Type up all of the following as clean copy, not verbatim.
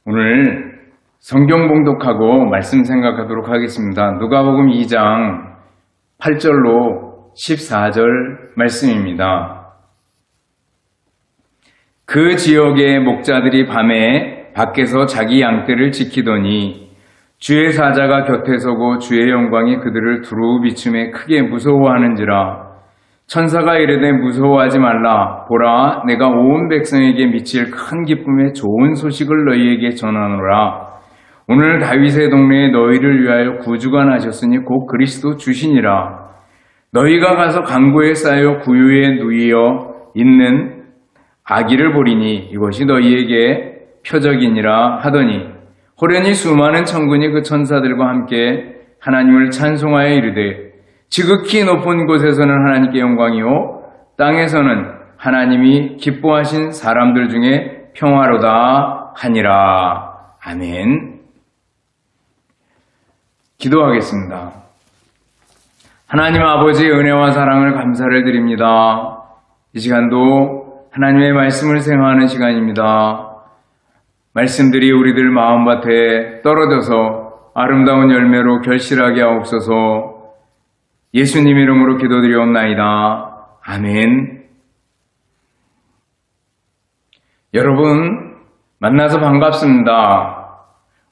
오늘 성경 봉독하고 말씀 생각하도록 하겠습니다. 누가복음 2장 8절로 14절 말씀입니다. 그 지역의 목자들이 밤에 밖에서 자기 양떼를 지키더니 주의 사자가 곁에 서고 주의 영광이 그들을 두루 비춤에 크게 무서워하는지라. 천사가 이르되 무서워하지 말라. 보라, 내가 온 백성에게 미칠 큰 기쁨의 좋은 소식을 너희에게 전하노라. 오늘 다윗의 동네에 너희를 위하여 구주가 나셨으니 곧 그리스도 주시니라. 너희가 가서 강고에 쌓여 구유에 누이어 있는 아기를 보리니 이것이 너희에게 표적이니라 하더니 호련히 수많은 천군이 그 천사들과 함께 하나님을 찬송하여 이르되 지극히 높은 곳에서는 하나님께 영광이요 땅에서는 하나님이 기뻐하신 사람들 중에 평화로다 하니라. 아멘. 기도하겠습니다. 하나님 아버지의 은혜와 사랑을 감사를 드립니다. 이 시간도 하나님의 말씀을 생각하는 시간입니다. 말씀들이 우리들 마음밭에 떨어져서 아름다운 열매로 결실하게 하옵소서. 예수님 이름으로 기도드리옵나이다. 아멘. 여러분 만나서 반갑습니다.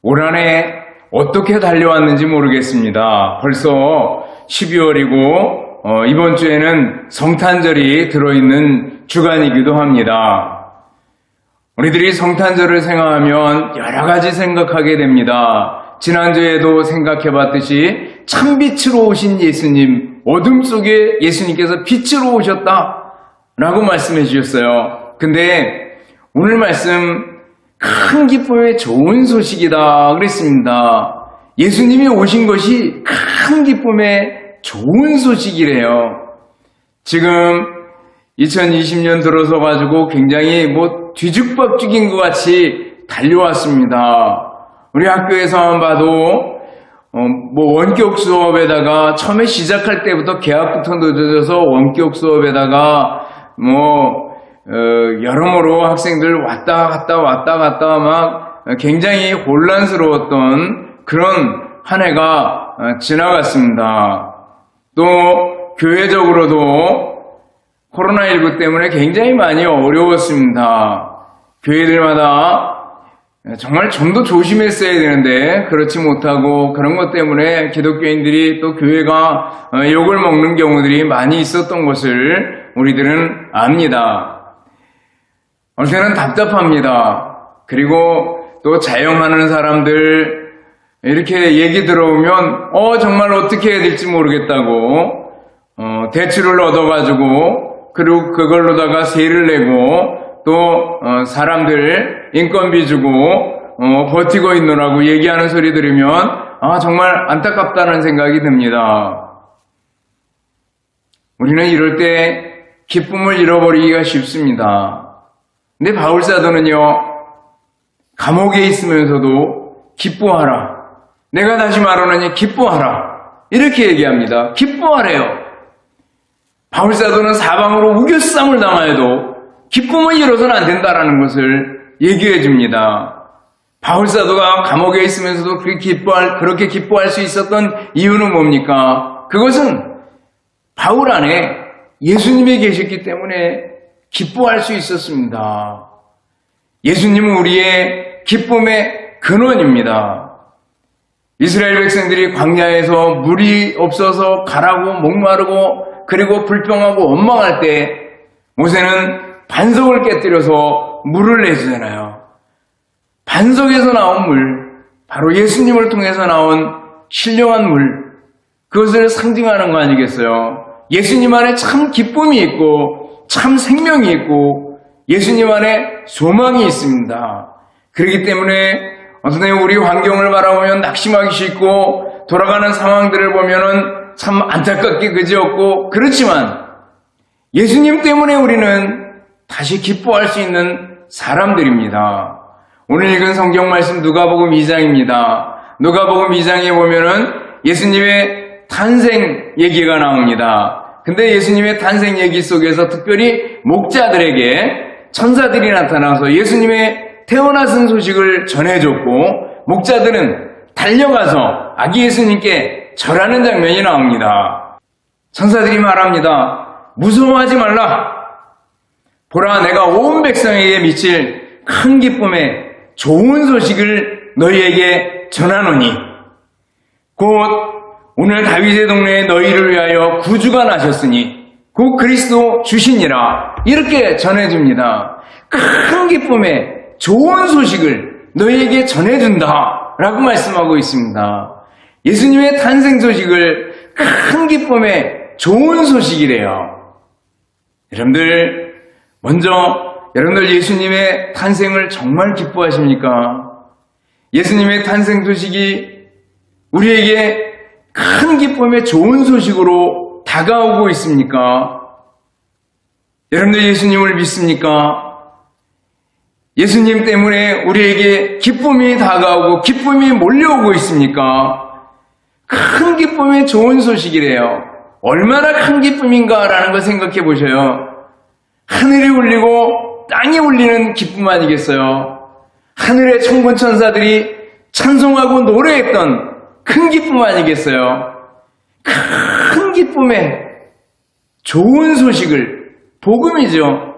올 한해 어떻게 달려왔는지 모르겠습니다. 벌써 12월이고 이번 주에는 성탄절이 들어있는 주간이기도 합니다. 우리들이 성탄절을 생각하면 여러 가지 생각하게 됩니다. 지난주에도 생각해봤듯이 참빛으로 오신 예수님, 어둠 속에 예수님께서 빛으로 오셨다 라고 말씀해 주셨어요. 근데 오늘 말씀 큰 기쁨의 좋은 소식이다 그랬습니다. 예수님이 오신 것이 큰 기쁨의 좋은 소식이래요. 지금 2020년 들어서 가지고 굉장히 뒤죽박죽인 것 같이 달려왔습니다. 우리 학교에서만 봐도 원격 수업에다가 처음에 시작할 때부터 개학부터 늦어져서 원격 수업에다가 여러모로 학생들 왔다 갔다 막 굉장히 혼란스러웠던 그런 한 해가 지나갔습니다. 또 교회적으로도 코로나19 때문에 굉장히 많이 어려웠습니다. 교회들마다 정말 좀 더 조심했어야 되는데 그렇지 못하고 그런 것 때문에 기독교인들이 또 교회가 욕을 먹는 경우들이 많이 있었던 것을 우리들은 압니다. 어느 때는 답답합니다. 그리고 또 자영하는 사람들 이렇게 얘기 들어오면 정말 어떻게 해야 될지 모르겠다고 대출을 얻어가지고 그리고 그걸로다가 세를 내고 또 사람들 인건비 주고 버티고 있느라고 얘기하는 소리 들으면 정말 안타깝다는 생각이 듭니다. 우리는 이럴 때 기쁨을 잃어버리기가 쉽습니다. 근데 바울사도는요, 감옥에 있으면서도 기뻐하라. 내가 다시 말하노니 기뻐하라. 이렇게 얘기합니다. 기뻐하래요. 바울사도는 사방으로 우겨쌈을 당하여도 기쁨을 잃어서는 안 된다라는 것을 얘기해 줍니다. 바울사도가 감옥에 있으면서도 그렇게 기뻐할 수 있었던 이유는 뭡니까? 그것은 바울 안에 예수님이 계셨기 때문에 기뻐할 수 있었습니다. 예수님은 우리의 기쁨의 근원입니다. 이스라엘 백성들이 광야에서 물이 없어서 가라고 목마르고 그리고 불평하고 원망할 때 모세는 반석을 깨뜨려서 물을 내주잖아요. 반석에서 나온 물, 바로 예수님을 통해서 나온 신령한 물, 그것을 상징하는 거 아니겠어요? 예수님 안에 참 기쁨이 있고 참 생명이 있고 예수님 안에 소망이 있습니다. 그렇기 때문에 어떤 우리 환경을 바라보면 낙심하기 쉽고 돌아가는 상황들을 보면은 참 안타깝게 그지없고 그렇지만 예수님 때문에 우리는 다시 기뻐할 수 있는 사람들입니다. 오늘 읽은 성경 말씀 누가복음 2장입니다. 누가복음 2장에 보면은 예수님의 탄생 얘기가 나옵니다. 근데 예수님의 탄생 얘기 속에서 특별히 목자들에게 천사들이 나타나서 예수님의 태어나신 소식을 전해줬고 목자들은 달려가서 아기 예수님께 절하는 장면이 나옵니다. 천사들이 말합니다. 무서워하지 말라. 보라, 내가 온 백성에게 미칠 큰 기쁨에 좋은 소식을 너희에게 전하노니 곧 오늘 다윗의 동네에 너희를 위하여 구주가 나셨으니 곧 그리스도 주시니라. 이렇게 전해줍니다. 큰 기쁨에 좋은 소식을 너희에게 전해준다 라고 말씀하고 있습니다. 예수님의 탄생 소식을 큰 기쁨에 좋은 소식이래요. 여러분들, 먼저 여러분들 예수님의 탄생을 정말 기뻐하십니까? 예수님의 탄생 소식이 우리에게 큰 기쁨의 좋은 소식으로 다가오고 있습니까? 여러분들 예수님을 믿습니까? 예수님 때문에 우리에게 기쁨이 다가오고 기쁨이 몰려오고 있습니까? 큰 기쁨의 좋은 소식이래요. 얼마나 큰 기쁨인가라는 걸 생각해 보셔요. 하늘이 울리고 땅이 울리는 기쁨 아니겠어요? 하늘의 천군 천사들이 찬송하고 노래했던 큰 기쁨 아니겠어요? 큰 기쁨의 좋은 소식을, 복음이죠.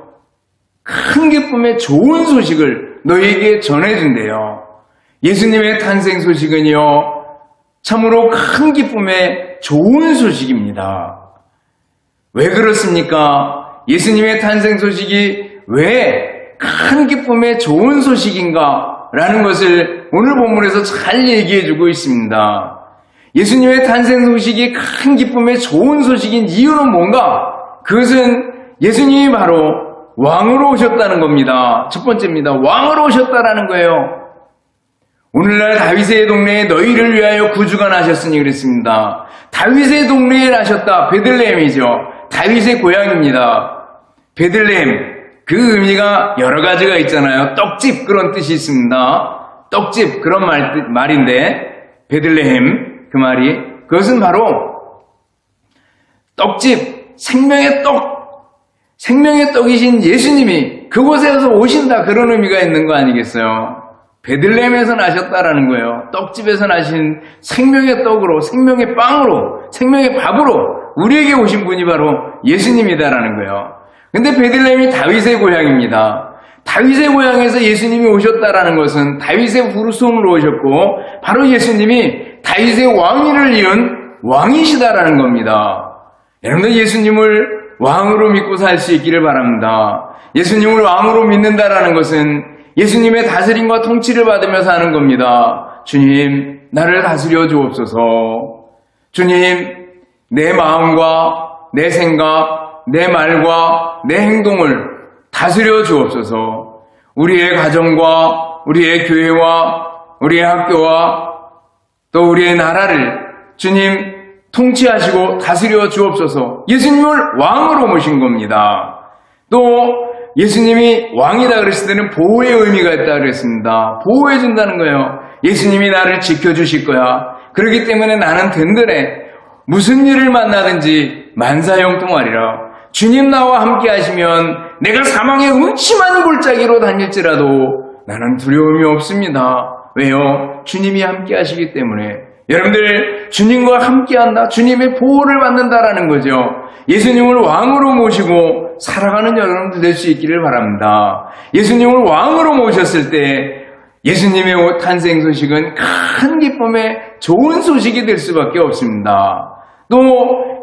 큰 기쁨의 좋은 소식을 너희에게 전해준대요. 예수님의 탄생 소식은요, 참으로 큰 기쁨의 좋은 소식입니다. 왜 그렇습니까? 예수님의 탄생 소식이 왜 큰 기쁨의 좋은 소식인가? 라는 것을 오늘 본문에서 잘 얘기해주고 있습니다. 예수님의 탄생 소식이 큰 기쁨의 좋은 소식인 이유는 뭔가? 그것은 예수님이 바로 왕으로 오셨다는 겁니다. 첫 번째입니다. 왕으로 오셨다라는 거예요. 오늘날 다윗의 동네에 너희를 위하여 구주가 나셨으니 그랬습니다. 다윗의 동네에 나셨다. 베들레헴이죠. 다윗의 고향입니다. 베들레헴. 그 의미가 여러 가지가 있잖아요. 떡집 그런 뜻이 있습니다. 떡집 그런 말인데 베들레헴 그 말이 그것은 바로 떡집 생명의 떡이신 예수님이 그곳에서 오신다 그런 의미가 있는 거 아니겠어요? 베들레헴에서 나셨다라는 거예요. 떡집에서 나신 생명의 떡으로 생명의 빵으로 생명의 밥으로 우리에게 오신 분이 바로 예수님이다라는 거예요. 근데 베들레헴이 다윗의 고향입니다. 다윗의 고향에서 예수님이 오셨다라는 것은 다윗의 후손으로 오셨고 바로 예수님이 다윗의 왕위를 이은 왕이시다라는 겁니다. 여러분들 예수님을 왕으로 믿고 살 수 있기를 바랍니다. 예수님을 왕으로 믿는다라는 것은 예수님의 다스림과 통치를 받으며 사는 겁니다. 주님, 나를 다스려 주옵소서. 주님, 내 마음과 내 생각, 내 말과 내 행동을 다스려 주옵소서. 우리의 가정과 우리의 교회와 우리의 학교와 또 우리의 나라를 주님 통치하시고 다스려 주옵소서. 예수님을 왕으로 모신 겁니다. 또 예수님이 왕이다 그랬을 때는 보호의 의미가 있다 그랬습니다. 보호해 준다는 거예요. 예수님이 나를 지켜주실 거야. 그렇기 때문에 나는 든든해. 무슨 일을 만나든지 만사형통하리라. 주님 나와 함께 하시면 내가 사망의 음침한 골짜기로 다닐지라도 나는 두려움이 없습니다. 왜요? 주님이 함께 하시기 때문에. 여러분들 주님과 함께한다. 주님의 보호를 받는다라는 거죠. 예수님을 왕으로 모시고 살아가는 여러분들 될 수 있기를 바랍니다. 예수님을 왕으로 모셨을 때 예수님의 탄생 소식은 큰 기쁨의 좋은 소식이 될 수밖에 없습니다. 또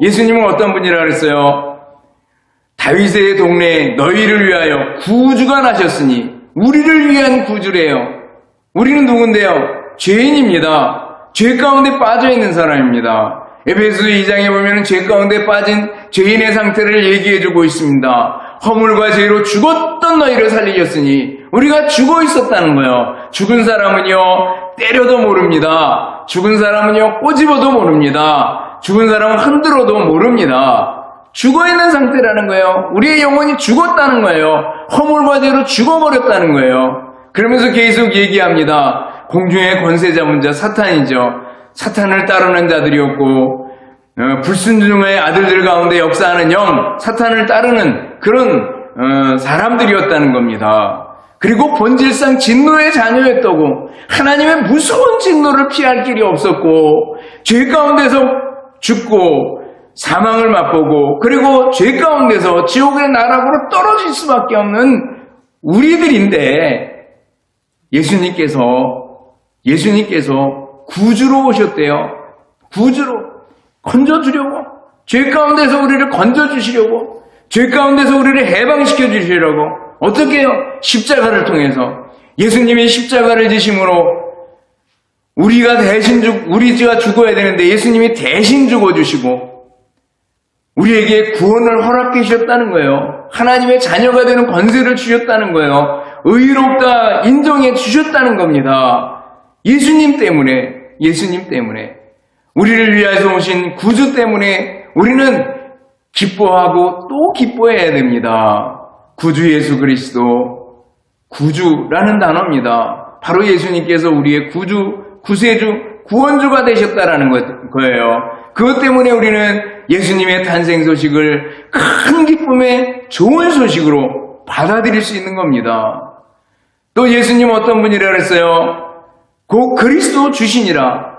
예수님은 어떤 분이라 그랬어요? 다윗의 동네에 너희를 위하여 구주가 나셨으니 우리를 위한 구주래요. 우리는 누군데요? 죄인입니다. 죄 가운데 빠져있는 사람입니다. 에베소 2장에 보면 죄 가운데 빠진 죄인의 상태를 얘기해주고 있습니다. 허물과 죄로 죽었던 너희를 살리셨으니 우리가 죽어 있었다는 거예요. 죽은 사람은요 때려도 모릅니다. 죽은 사람은요 꼬집어도 모릅니다. 죽은 사람은 흔들어도 모릅니다. 죽어있는 상태라는 거예요. 우리의 영혼이 죽었다는 거예요. 허물과 죄로 죽어버렸다는 거예요. 그러면서 계속 얘기합니다. 공중의 권세 잡은 자 사탄이죠. 사탄을 따르는 자들이었고 불순종의 아들들 가운데 역사하는 영, 사탄을 따르는 그런 사람들이었다는 겁니다. 그리고 본질상 진노의 자녀였다고, 하나님의 무서운 진노를 피할 길이 없었고 죄 가운데서 죽고 사망을 맛보고 그리고 죄 가운데서 지옥의 나락으로 떨어질 수밖에 없는 우리들인데 예수님께서 구주로 오셨대요. 구주로 건져주려고, 죄 가운데서 우리를 건져주시려고, 죄 가운데서 우리를 해방시켜 주시려고. 어떻게 해요? 십자가를 통해서. 예수님이 십자가를 지심으로 우리가 죽어야 되는데 예수님이 대신 죽어주시고 우리에게 구원을 허락해 주셨다는 거예요. 하나님의 자녀가 되는 권세를 주셨다는 거예요. 의롭다 인정해 주셨다는 겁니다. 예수님 때문에 우리를 위해서 오신 구주 때문에 우리는 기뻐하고 또 기뻐해야 됩니다. 구주 예수 그리스도, 구주라는 단어입니다. 바로 예수님께서 우리의 구세주, 구원주가 되셨다라는 거예요. 그것 때문에 우리는 예수님의 탄생 소식을 큰 기쁨의 좋은 소식으로 받아들일 수 있는 겁니다. 또 예수님 어떤 분이라 그랬어요? 곧 그리스도 주시니라.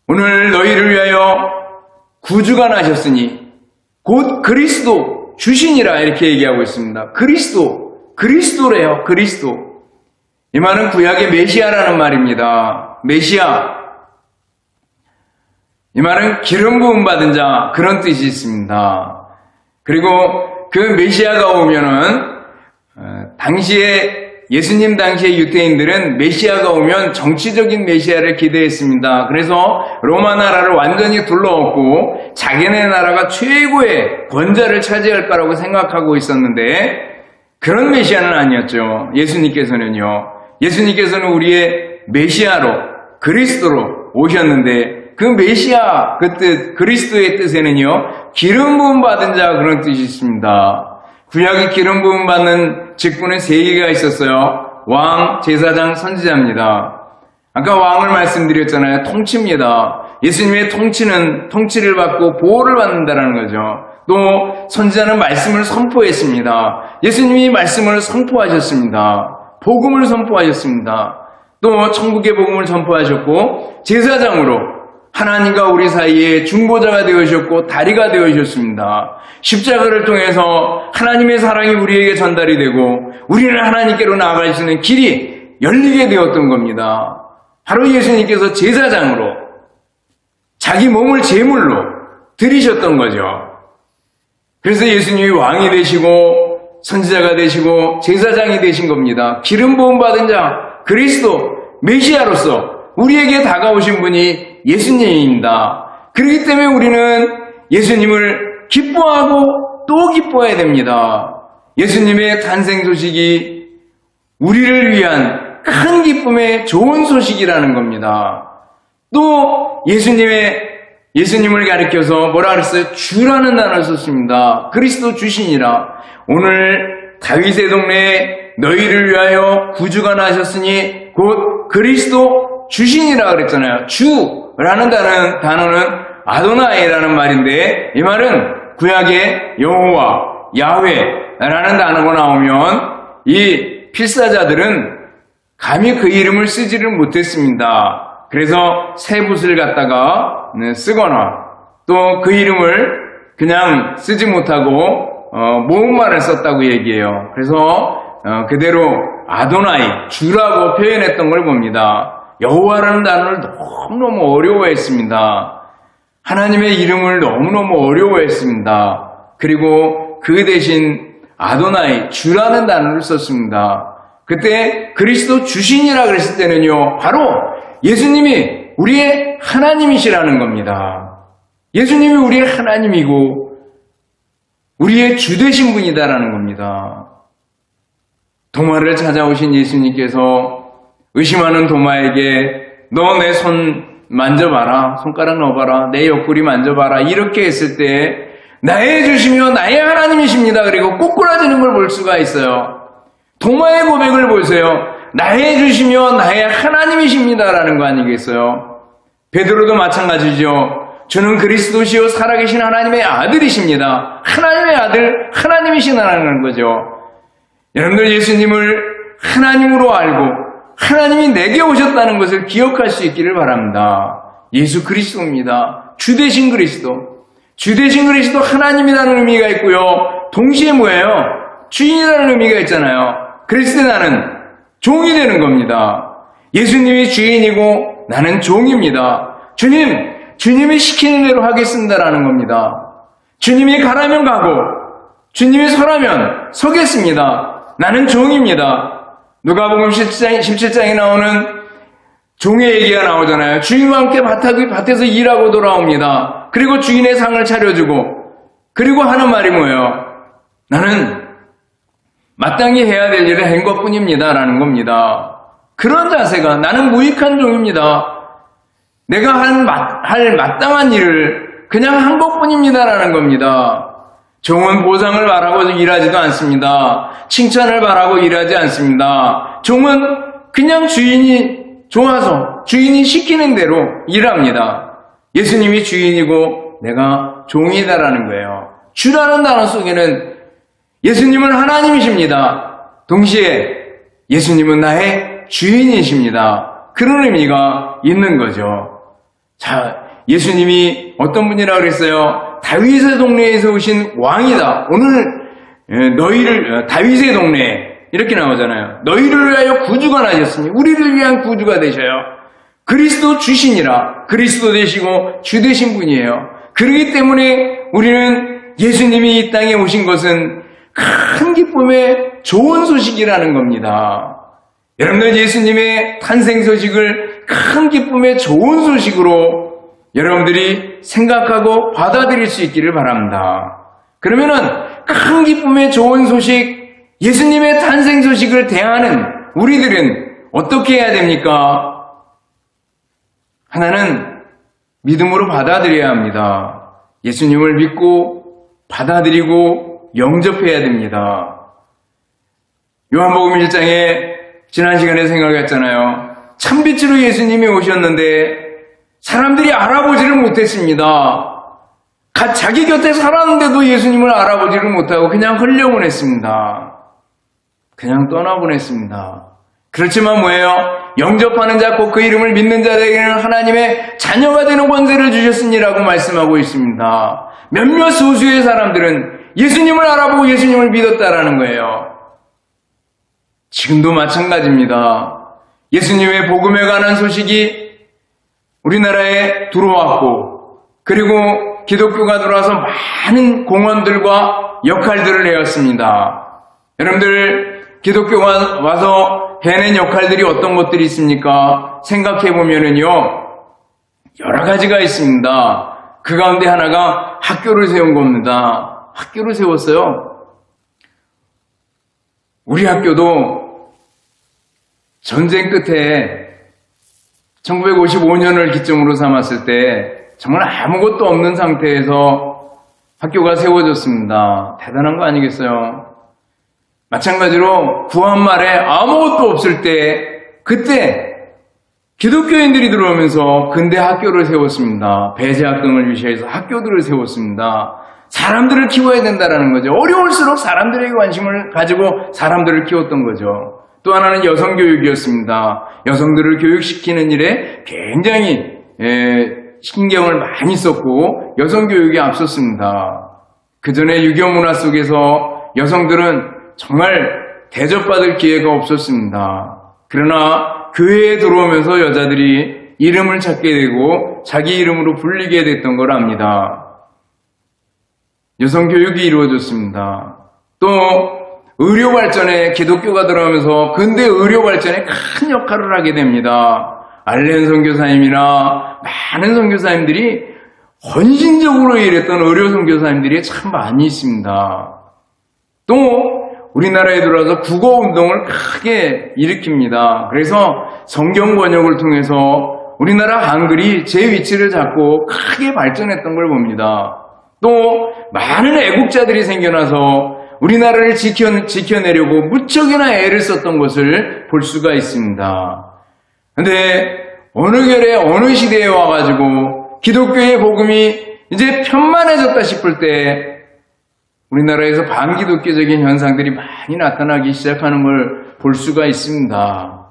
오늘 너희를 위하여 구주가 나셨으니 곧 그리스도 주시니라 이렇게 얘기하고 있습니다. 그리스도래요. 그리스도. 이 말은 구약의 메시아라는 말입니다. 메시아. 이 말은 기름 부음 받은 자, 그런 뜻이 있습니다. 그리고 그 메시아가 오면은 예수님 당시의 유대인들은 메시아가 오면 정치적인 메시아를 기대했습니다. 그래서 로마 나라를 완전히 둘러엎고 자기네 나라가 최고의 권자를 차지할 거라고 생각하고 있었는데 그런 메시아는 아니었죠. 예수님께서는 우리의 메시아로, 그리스도로 오셨는데 그 메시아, 그 뜻, 그리스도의 뜻에는요, 기름 부음 받은 자, 그런 뜻이 있습니다. 구약에 기름 부음 받는 직분은 3개가 있었어요. 왕, 제사장, 선지자입니다. 아까 왕을 말씀드렸잖아요. 통치입니다. 예수님의 통치를 받고 보호를 받는다는 거죠. 또 선지자는 말씀을 선포했습니다. 예수님이 말씀을 선포하셨습니다. 복음을 선포하셨습니다. 또 천국의 복음을 선포하셨고 제사장으로 하나님과 우리 사이에 중보자가 되어주셨고 다리가 되어주셨습니다. 십자가를 통해서 하나님의 사랑이 우리에게 전달이 되고 우리는 하나님께로 나아갈 수 있는 길이 열리게 되었던 겁니다. 바로 예수님께서 제사장으로 자기 몸을 제물로 드리셨던 거죠. 그래서 예수님이 왕이 되시고 선지자가 되시고 제사장이 되신 겁니다. 기름 부음 받은 자, 그리스도, 메시아로서 우리에게 다가오신 분이 예수님입니다. 그렇기 때문에 우리는 예수님을 기뻐하고 또 기뻐해야 됩니다. 예수님의 탄생 소식이 우리를 위한 큰 기쁨의 좋은 소식이라는 겁니다. 또 예수님을 가리켜서 뭐라 그랬어요? 주라는 단어를 썼습니다. 그리스도 주시니라. 오늘 다윗의 동네에 너희를 위하여 구주가 나셨으니 곧 그리스도 주시니라 그랬잖아요. 주라는 단어는 아도나이라는 말인데 이 말은 구약의 여호와, 야훼라는 단어가 나오면 이 필사자들은 감히 그 이름을 쓰지를 못했습니다. 그래서 새 붓을 갖다가 쓰거나 또 그 이름을 그냥 쓰지 못하고 모음말을 썼다고 얘기해요. 그래서 그대로 아도나이, 주라고 표현했던 걸 봅니다. 여호와라는 단어를 너무너무 어려워했습니다. 하나님의 이름을 너무너무 어려워했습니다. 그리고 그 대신 아도나이, 주라는 단어를 썼습니다. 그때 그리스도 주신이라 그랬을 때는요, 바로 예수님이 우리의 하나님이시라는 겁니다. 예수님이 우리의 하나님이고 우리의 주 되신 분이다라는 겁니다. 도마를 찾아오신 예수님께서 의심하는 도마에게 너 내 손 만져봐라, 손가락 넣어봐라, 내 옆구리 만져봐라 이렇게 했을 때 나의 주시며 나의 하나님이십니다. 그리고 꼬꾸라지는 걸 볼 수가 있어요. 도마의 고백을 보세요. 나의 주시며 나의 하나님이십니다라는 거 아니겠어요? 베드로도 마찬가지죠. 주는 그리스도시요 살아계신 하나님의 아들이십니다. 하나님의 아들, 하나님이시다라는 거죠. 여러분들 예수님을 하나님으로 알고 하나님이 내게 오셨다는 것을 기억할 수 있기를 바랍니다. 예수 그리스도입니다. 주 되신 그리스도. 주 되신 그리스도 하나님이라는 의미가 있고요. 동시에 뭐예요? 주인이라는 의미가 있잖아요. 그랬을 때 나는 종이 되는 겁니다. 예수님이 주인이고 나는 종입니다. 주님이 시키는 대로 하겠습니다라는 겁니다. 주님이 가라면 가고 주님이 서라면 서겠습니다. 나는 종입니다. 누가복음 17장에 나오는 종의 얘기가 나오잖아요. 주인과 함께 밭에서 일하고 돌아옵니다. 그리고 주인의 상을 차려주고 그리고 하는 말이 뭐예요? 나는 마땅히 해야 될 일을 한 것뿐입니다 라는 겁니다. 그런 자세가 나는 무익한 종입니다. 내가 할 마땅한 일을 그냥 한 것뿐입니다 라는 겁니다. 종은 보상을 바라고 일하지도 않습니다. 칭찬을 바라고 일하지 않습니다. 종은 그냥 주인이 좋아서 주인이 시키는 대로 일합니다. 예수님이 주인이고 내가 종이다라는 거예요. 주라는 단어 속에는 예수님은 하나님이십니다. 동시에 예수님은 나의 주인이십니다. 그런 의미가 있는 거죠. 자, 예수님이 어떤 분이라 그랬어요? 다윗의 동네에서 오신 왕이다. 오늘 너희를 다윗의 동네 이렇게 나오잖아요. 너희를 위하여 구주가 나셨으니 우리를 위한 구주가 되셔요. 그리스도 주시니라. 그리스도 되시고 주 되신 분이에요. 그렇기 때문에 우리는 예수님이 이 땅에 오신 것은 큰 기쁨의 좋은 소식이라는 겁니다. 여러분들 예수님의 탄생 소식을 큰 기쁨의 좋은 소식으로 여러분들이 생각하고 받아들일 수 있기를 바랍니다. 그러면은 큰 기쁨의 좋은 소식, 예수님의 탄생 소식을 대하는 우리들은 어떻게 해야 됩니까? 하나는 믿음으로 받아들여야 합니다. 예수님을 믿고 받아들이고 영접해야 됩니다. 요한복음 1장에 지난 시간에 생각했잖아요. 참빛으로 예수님이 오셨는데 사람들이 알아보지를 못했습니다. 자기 곁에 살았는데도 예수님을 알아보지를 못하고 그냥 흘려보냈습니다. 그냥 떠나보냈습니다. 그렇지만 뭐예요? 영접하는 자, 곧 그 이름을 믿는 자에게는 하나님의 자녀가 되는 권세를 주셨으니라고 말씀하고 있습니다. 몇몇 소수의 사람들은 예수님을 알아보고 예수님을 믿었다라는 거예요. 지금도 마찬가지입니다. 예수님의 복음에 관한 소식이 우리나라에 들어왔고 그리고 기독교가 들어와서 많은 공헌들과 역할들을 해왔습니다. 여러분들 기독교가 와서 해낸 역할들이 어떤 것들이 있습니까? 생각해 보면은요 여러 가지가 있습니다. 그 가운데 하나가 학교를 세운 겁니다. 학교를 세웠어요. 우리 학교도 전쟁 끝에 1955년을 기점으로 삼았을 때 정말 아무것도 없는 상태에서 학교가 세워졌습니다. 대단한 거 아니겠어요? 마찬가지로 구한말에 아무것도 없을 때 그때 기독교인들이 들어오면서 근대 학교를 세웠습니다. 배제학 등을 유시해서 학교들을 세웠습니다. 사람들을 키워야 된다는 거죠. 어려울수록 사람들에게 관심을 가지고 사람들을 키웠던 거죠. 또 하나는 여성교육이었습니다. 여성들을 교육시키는 일에 굉장히 신경을 많이 썼고 여성교육이 앞섰습니다. 그 전에 유교 문화 속에서 여성들은 정말 대접받을 기회가 없었습니다. 그러나 교회에 들어오면서 여자들이 이름을 찾게 되고 자기 이름으로 불리게 됐던 걸 압니다. 여성교육이 이루어졌습니다. 또 의료 발전에 기독교가 들어오면서 근대 의료 발전에 큰 역할을 하게 됩니다. 알렌 선교사님이나 많은 선교사님들이 헌신적으로 일했던 의료 선교사님들이 참 많이 있습니다. 또 우리나라에 들어와서 국어운동을 크게 일으킵니다. 그래서 성경 번역을 통해서 우리나라 한글이 제 위치를 잡고 크게 발전했던 걸 봅니다. 또 많은 애국자들이 생겨나서 우리나라를 지켜내려고 무척이나 애를 썼던 것을 볼 수가 있습니다. 근데 어느 결에 어느 시대에 와가지고 기독교의 복음이 이제 편만해졌다 싶을 때 우리나라에서 반기독교적인 현상들이 많이 나타나기 시작하는 걸 볼 수가 있습니다.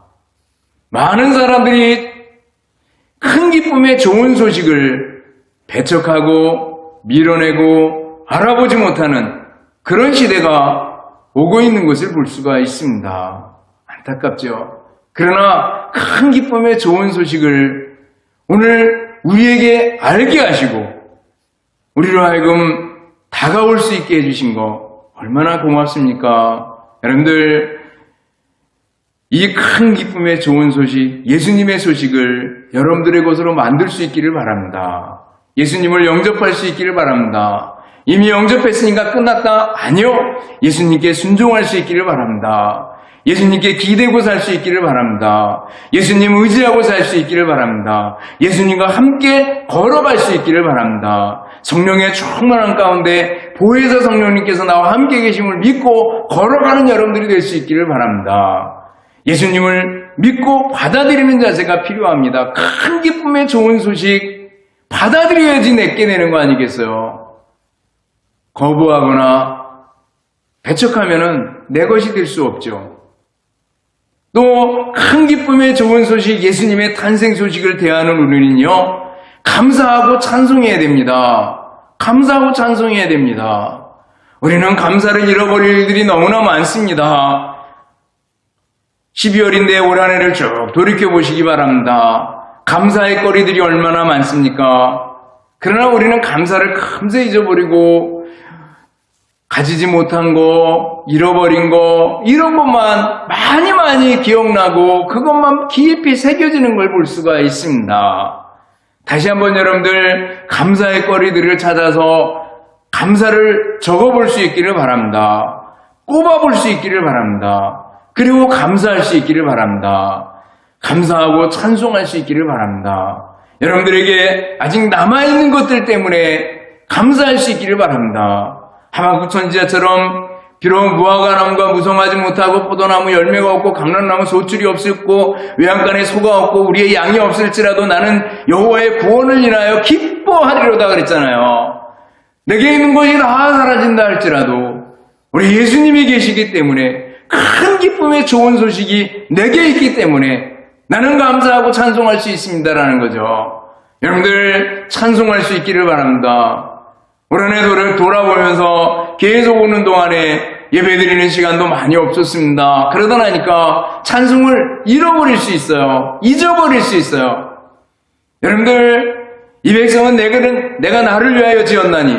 많은 사람들이 큰 기쁨의 좋은 소식을 배척하고 밀어내고 알아보지 못하는 그런 시대가 오고 있는 것을 볼 수가 있습니다. 안타깝죠. 그러나 큰 기쁨의 좋은 소식을 오늘 우리에게 알게 하시고 우리로 하여금 다가올 수 있게 해주신 거 얼마나 고맙습니까? 여러분들, 이 큰 기쁨의 좋은 소식, 예수님의 소식을 여러분들의 것으로 만들 수 있기를 바랍니다. 예수님을 영접할 수 있기를 바랍니다. 이미 영접했으니까 끝났다? 아니요. 예수님께 순종할 수 있기를 바랍니다. 예수님께 기대고 살 수 있기를 바랍니다. 예수님 의지하고 살 수 있기를 바랍니다. 예수님과 함께 걸어갈 수 있기를 바랍니다. 성령의 충만한 가운데 보혜사 성령님께서 나와 함께 계심을 믿고 걸어가는 여러분들이 될 수 있기를 바랍니다. 예수님을 믿고 받아들이는 자세가 필요합니다. 큰 기쁨의 좋은 소식 받아들여야지 내게 되는 거 아니겠어요? 거부하거나 배척하면은 내 것이 될 수 없죠. 또 큰 기쁨의 좋은 소식, 예수님의 탄생 소식을 대하는 우리는요, 감사하고 찬송해야 됩니다. 감사하고 찬송해야 됩니다. 우리는 감사를 잃어버릴 일들이 너무나 많습니다. 12월인데 올 한 해를 쭉 돌이켜보시기 바랍니다. 감사의 거리들이 얼마나 많습니까? 그러나 우리는 감사를 금세 잊어버리고 가지지 못한 거, 잃어버린 거, 이런 것만 많이 기억나고 그것만 깊이 새겨지는 걸 볼 수가 있습니다. 다시 한번 여러분들 감사의 거리들을 찾아서 감사를 적어볼 수 있기를 바랍니다. 꼽아볼 수 있기를 바랍니다. 그리고 감사할 수 있기를 바랍니다. 감사하고 찬송할 수 있기를 바랍니다. 여러분들에게 아직 남아있는 것들 때문에 감사할 수 있기를 바랍니다. 하박국 선지자처럼 비록 무화과나무가 무성하지 못하고 포도나무 열매가 없고 감람나무 소출이 없었고 외양간에 소가 없고 우리의 양이 없을지라도 나는 여호와의 구원을 인하여 기뻐하리로다 그랬잖아요. 내게 있는 것이 다 사라진다 할지라도 우리 예수님이 계시기 때문에 큰 기쁨의 좋은 소식이 내게 있기 때문에 나는 감사하고 찬송할 수 있습니다라는 거죠. 여러분들 찬송할 수 있기를 바랍니다. 올 한 해 돌아보면서 계속 오는 동안에 예배드리는 시간도 많이 없었습니다. 그러다 나니까 찬송을 잃어버릴 수 있어요. 잊어버릴 수 있어요. 여러분들, 이 백성은 내가 나를 위하여 지었나니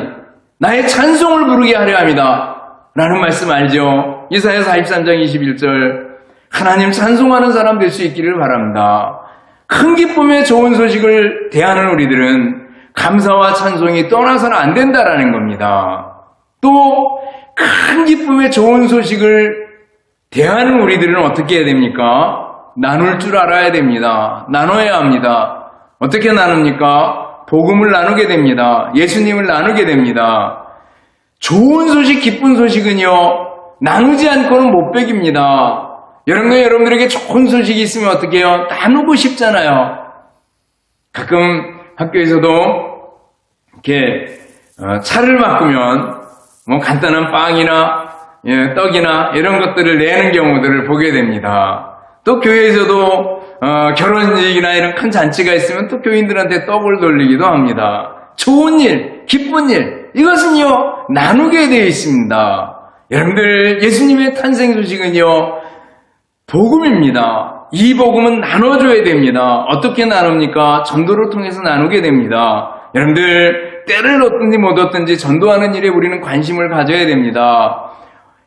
나의 찬송을 부르게 하려 합니다. 라는 말씀 알죠? 이사야 43장 21절. 하나님 찬송하는 사람 될 수 있기를 바랍니다. 큰 기쁨의 좋은 소식을 대하는 우리들은 감사와 찬송이 떠나서는 안 된다라는 겁니다. 또 큰 기쁨의 좋은 소식을 대하는 우리들은 어떻게 해야 됩니까? 나눌 줄 알아야 됩니다. 나눠야 합니다. 어떻게 나눕니까? 복음을 나누게 됩니다. 예수님을 나누게 됩니다. 좋은 소식, 기쁜 소식은요, 나누지 않고는 못 배깁니다. 여러분들에게 좋은 소식이 있으면 어떻게 해요? 나누고 싶잖아요. 가끔 학교에서도 이렇게 차를 바꾸면 뭐 간단한 빵이나 떡이나 이런 것들을 내는 경우들을 보게 됩니다. 또 교회에서도 결혼식이나 이런 큰 잔치가 있으면 또 교인들한테 떡을 돌리기도 합니다. 좋은 일, 기쁜 일, 이것은요 나누게 되어 있습니다. 여러분들 예수님의 탄생 소식은요 복음입니다. 이 복음은 나눠줘야 됩니다. 어떻게 나눕니까? 전도를 통해서 나누게 됩니다. 여러분들 때를 얻든지 못 얻든지 전도하는 일에 우리는 관심을 가져야 됩니다.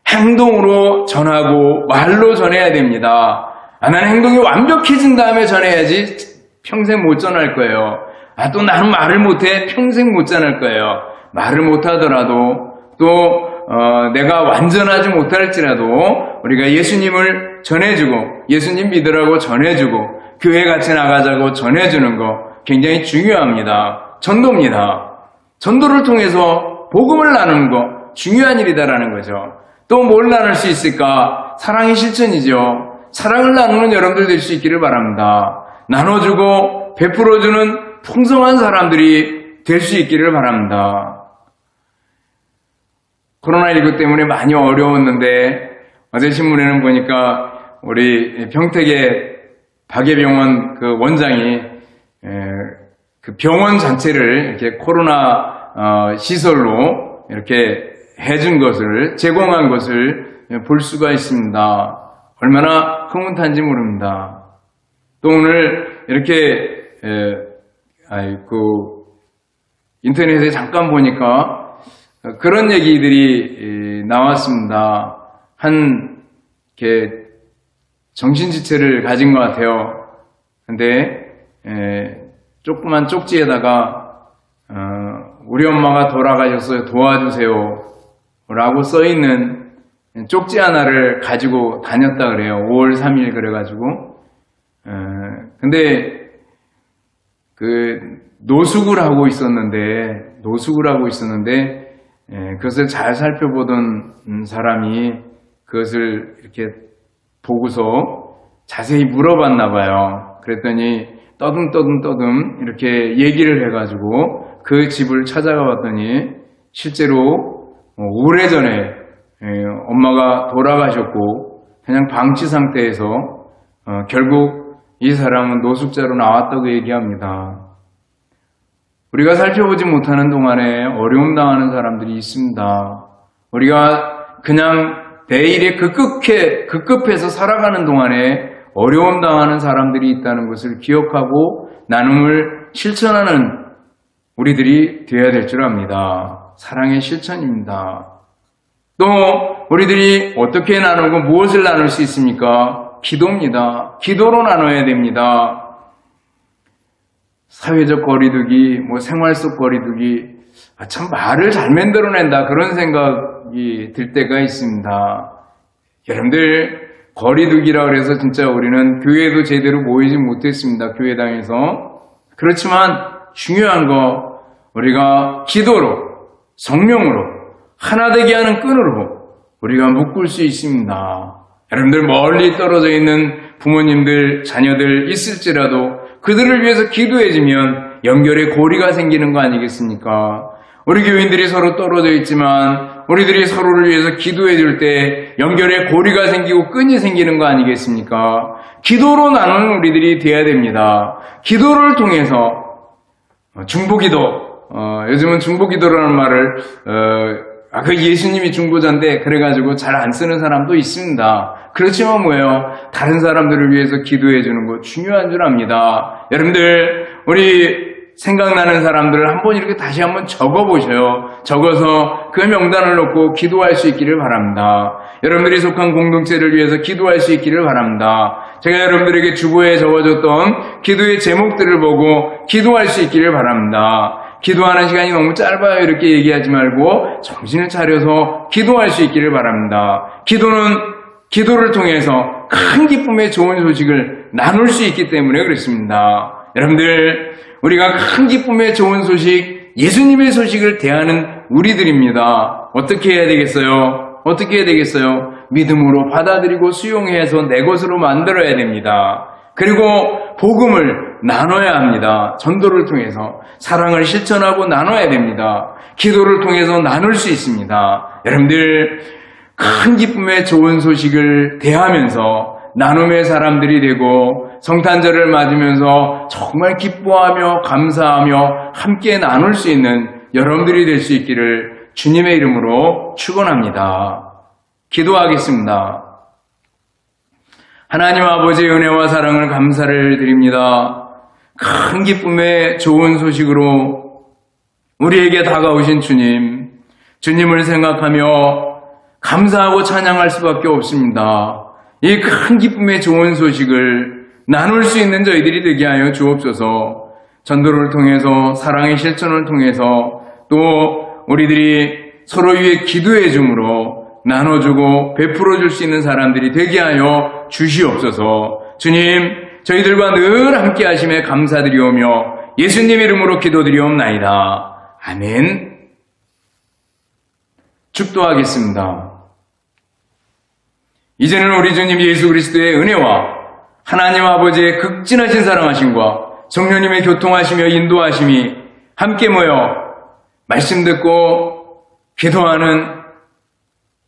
행동으로 전하고 말로 전해야 됩니다. 나는 행동이 완벽해진 다음에 전해야지 평생 못 전할 거예요. 또 나는 말을 못해 평생 못 전할 거예요. 말을 못하더라도 또 내가 완전하지 못할지라도 우리가 예수님을 전해주고 예수님 믿으라고 전해주고 교회 같이 나가자고 전해주는 거 굉장히 중요합니다. 전도입니다. 전도를 통해서 복음을 나누는 거 중요한 일이다라는 거죠. 또 뭘 나눌 수 있을까? 사랑의 실천이죠. 사랑을 나누는 여러분들 될 수 있기를 바랍니다. 나눠주고 베풀어주는 풍성한 사람들이 될 수 있기를 바랍니다. 코로나19 때문에 많이 어려웠는데 어제 신문에는 보니까 우리 평택의 박예병원 그 원장이 그 병원 자체를 이렇게 코로나 시설로 이렇게 해준 것을, 제공한 것을 볼 수가 있습니다. 얼마나 흐뭇한지 모릅니다. 또 오늘 이렇게 인터넷에 잠깐 보니까 그런 얘기들이 나왔습니다. 정신지체를 가진 것 같아요. 근데 조그만 쪽지에다가 우리 엄마가 돌아가셨어요. 도와주세요. 라고 써있는 쪽지 하나를 가지고 다녔다 그래요. 5월 3일 그래가지고. 근데 노숙을 하고 있었는데 그것을 잘 살펴보던 사람이 그것을 이렇게 보고서 자세히 물어봤나 봐요. 그랬더니 떠듬 이렇게 얘기를 해가지고 그 집을 찾아가 봤더니 실제로 오래전에 엄마가 돌아가셨고 그냥 방치 상태에서 결국 이 사람은 노숙자로 나왔다고 얘기합니다. 우리가 살펴보지 못하는 동안에 어려움 당하는 사람들이 있습니다. 우리가 그냥 내일에 급급해서 살아가는 동안에 어려움 당하는 사람들이 있다는 것을 기억하고 나눔을 실천하는 우리들이 되어야 될 줄 압니다. 사랑의 실천입니다. 또 우리들이 어떻게 나누고 무엇을 나눌 수 있습니까? 기도입니다. 기도로 나눠야 됩니다. 사회적 거리두기, 생활 속 거리두기, 참 말을 잘 만들어낸다 그런 생각이 들 때가 있습니다. 여러분들 거리두기라 그래서 진짜 우리는 교회도 제대로 모이지 못했습니다. 교회당에서. 그렇지만 중요한 거 우리가 기도로, 성령으로, 하나 되게 하는 끈으로 우리가 묶을 수 있습니다. 여러분들 멀리 떨어져 있는 부모님들, 자녀들 있을지라도 그들을 위해서 기도해주면 연결의 고리가 생기는 거 아니겠습니까? 우리 교인들이 서로 떨어져 있지만 우리들이 서로를 위해서 기도해 줄 때 연결의 고리가 생기고 끈이 생기는 거 아니겠습니까? 기도로 나누는 우리들이 돼야 됩니다. 기도를 통해서 중보기도, 요즘은 중보기도라는 말을 그 예수님이 중보자인데 그래가지고 잘 안 쓰는 사람도 있습니다. 그렇지만 다른 사람들을 위해서 기도해 주는 거 중요한 줄 압니다. 여러분들 우리 생각나는 사람들을 한번 이렇게 다시 한번 적어보셔요. 적어서 그 명단을 놓고 기도할 수 있기를 바랍니다. 여러분들이 속한 공동체를 위해서 기도할 수 있기를 바랍니다. 제가 여러분들에게 주보에 적어줬던 기도의 제목들을 보고 기도할 수 있기를 바랍니다. 기도하는 시간이 너무 짧아요 이렇게 얘기하지 말고 정신을 차려서 기도할 수 있기를 바랍니다. 기도를 통해서 큰 기쁨의 좋은 소식을 나눌 수 있기 때문에 그렇습니다. 여러분들 우리가 큰 기쁨의 좋은 소식, 예수님의 소식을 대하는 우리들입니다. 어떻게 해야 되겠어요? 믿음으로 받아들이고 수용해서 내 것으로 만들어야 됩니다. 그리고 복음을 나눠야 합니다. 전도를 통해서 사랑을 실천하고 나눠야 됩니다. 기도를 통해서 나눌 수 있습니다. 여러분들 큰 기쁨의 좋은 소식을 대하면서 나눔의 사람들이 되고 성탄절을 맞으면서 정말 기뻐하며 감사하며 함께 나눌 수 있는 여러분들이 될 수 있기를 주님의 이름으로 축원합니다. 기도하겠습니다. 하나님 아버지의 은혜와 사랑을 감사를 드립니다. 큰 기쁨의 좋은 소식으로 우리에게 다가오신 주님을 생각하며 감사하고 찬양할 수밖에 없습니다. 이 큰 기쁨의 좋은 소식을 나눌 수 있는 저희들이 되게 하여 주옵소서. 전도를 통해서 사랑의 실천을 통해서 또 우리들이 서로 위해 기도해 줌으로 나눠주고 베풀어 줄 수 있는 사람들이 되게 하여 주시옵소서. 주님, 저희들과 늘 함께 하심에 감사드리오며 예수님 이름으로 기도드리옵나이다. 아멘. 축도하겠습니다. 이제는 우리 주님 예수 그리스도의 은혜와 하나님 아버지의 극진하신 사랑하심과 성령님의 교통하시며 인도하심이 함께 모여 말씀 듣고 기도하는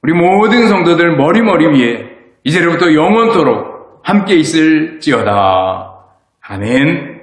우리 모든 성도들 머리 위에 이제로부터 영원토록 함께 있을지어다. 아멘.